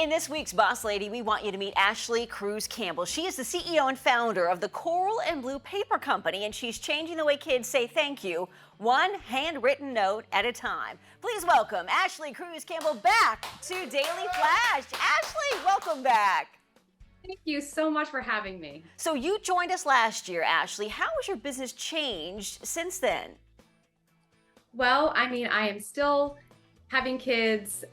In this week's Boss Lady, we want you to meet Ashley Cruz Campbell. She is the CEO and founder of the Coral and Blue Paper Company, and she's changing the way kids say thank you, one handwritten note at a time. Please welcome Ashley Cruz Campbell back to Daily Flash. Ashley, welcome back. Thank you so much for having me. So you joined us last year, Ashley. How has your business changed since then? Well, I am still having kids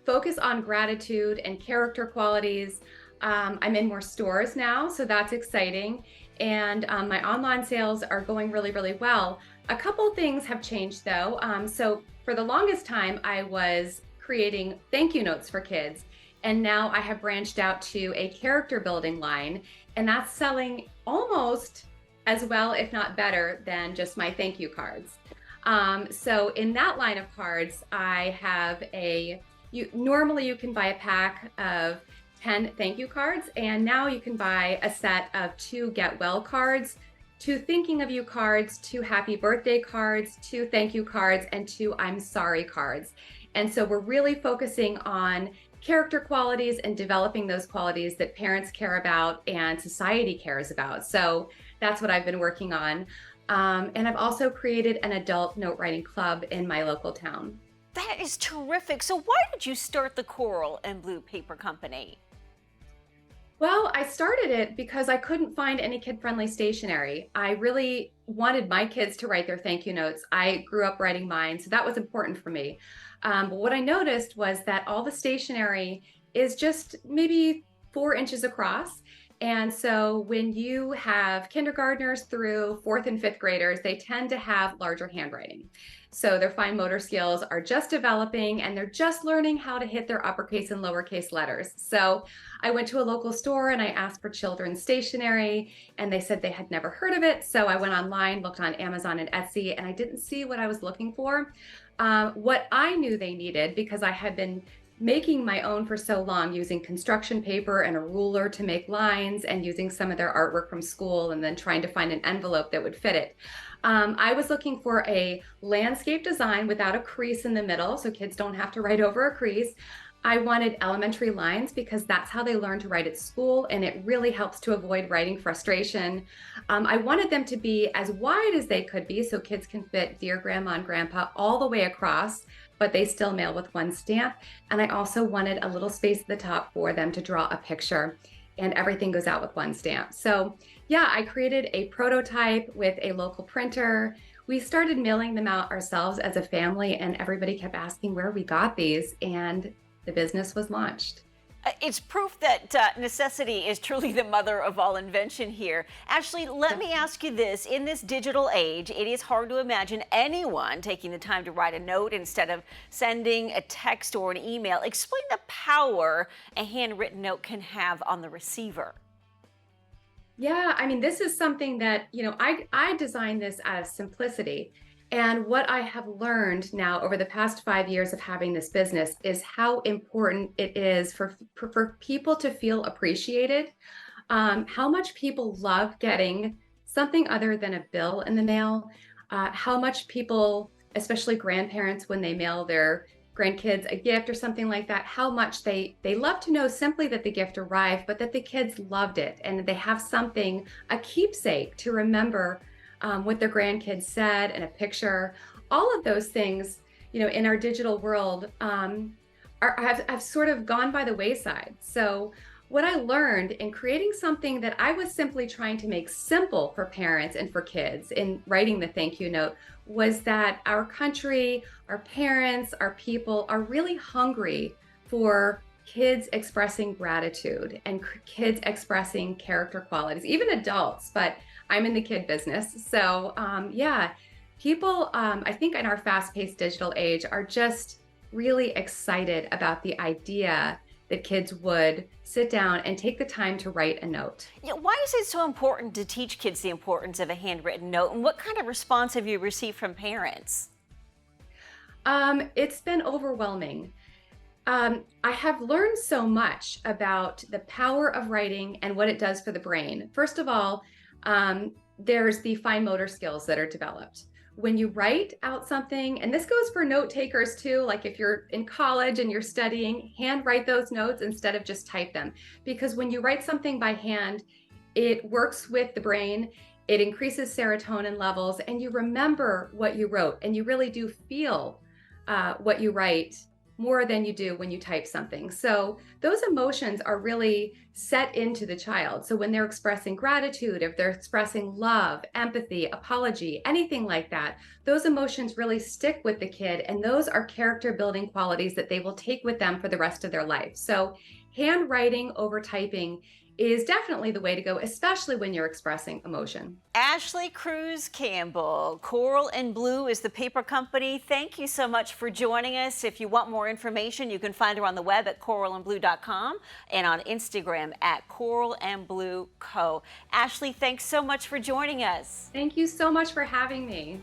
focus on gratitude and character qualities. I'm in more stores now, so that's exciting. And my online sales are going really, really well. A couple things have changed though. So for the longest time, I was creating thank you notes for kids. And now I have branched out to a character building line, and that's selling almost as well, if not better, than just my thank you cards. So in that line of cards, I have normally you can buy a pack of 10 thank you cards, and now you can buy a set of 2 get well cards, 2 thinking of you cards, 2 happy birthday cards, 2 thank you cards, and 2 I'm sorry cards. And so we're really focusing on character qualities and developing those qualities that parents care about and society cares about. So that's what I've been working on. And I've also created an adult note writing club in my local town. That is terrific. So why did you start the Coral and Blue Paper Company? Well, I started it because I couldn't find any kid-friendly stationery. I really wanted my kids to write their thank you notes. I grew up writing mine, so that was important for me. But what I noticed was that all the stationery is just maybe 4 inches across. And so when you have kindergartners through 4th and 5th graders, they tend to have larger handwriting. So their fine motor skills are just developing, and they're just learning how to hit their uppercase and lowercase letters. So I went to a local store and I asked for children's stationery, and they said they had never heard of it. So I went online, looked on Amazon and Etsy, and I didn't see what I was looking for. What I knew they needed, because I had been making my own for so long using construction paper and a ruler to make lines and using some of their artwork from school and then trying to find an envelope that would fit it. I was looking for a landscape design without a crease in the middle, so kids don't have to write over a crease. I wanted elementary lines because that's how they learn to write at school, and it really helps to avoid writing frustration. I wanted them to be as wide as they could be so kids can fit Dear Grandma and Grandpa all the way across, but they still mail with 1 stamp. And I also wanted a little space at the top for them to draw a picture, and everything goes out with 1 stamp. So yeah, I created a prototype with a local printer. We started mailing them out ourselves as a family, and everybody kept asking where we got these, and the business was launched. It's proof that necessity is truly the mother of all invention here. Ashley, let me ask you this. In this digital age, it is hard to imagine anyone taking the time to write a note instead of sending a text or an email. Explain the power a handwritten note can have on the receiver. Yeah, this is something that, I designed this out of simplicity. And what I have learned now over the past 5 years of having this business is how important it is for people to feel appreciated, how much people love getting something other than a bill in the mail, how much people, especially grandparents, when they mail their grandkids a gift or something like that, how much they love to know simply that the gift arrived, but that the kids loved it and they have something, a keepsake to remember what their grandkids said and a picture. All of those things, in our digital world have sort of gone by the wayside. So what I learned in creating something that I was simply trying to make simple for parents and for kids in writing the thank you note was that our country, our parents, our people are really hungry for kids expressing gratitude and kids expressing character qualities, even adults, but I'm in the kid business. So yeah, people, I think in our fast-paced digital age are just really excited about the idea that kids would sit down and take the time to write a note. Yeah, why is it so important to teach kids the importance of a handwritten note, and what kind of response have you received from parents? It's been overwhelming. I have learned so much about the power of writing and what it does for the brain. First of all, there's the fine motor skills that are developed. when you write out something, and this goes for note takers too, like if you're in college and you're studying, hand write those notes instead of just type them. Because when you write something by hand, it works with the brain, it increases serotonin levels, and you remember what you wrote, and you really do feel what you write more than you do when you type something. So those emotions are really set into the child. So when they're expressing gratitude, if they're expressing love, empathy, apology, anything like that, those emotions really stick with the kid. And those are character building qualities that they will take with them for the rest of their life. So handwriting over typing is definitely the way to go, especially when you're expressing emotion. Ashley Cruz Campbell, Coral and Blue is the paper company. Thank you so much for joining us. If you want more information, you can find her on the web at coralandblue.com and on Instagram at coralandblueco. Ashley, thanks so much for joining us. Thank you so much for having me.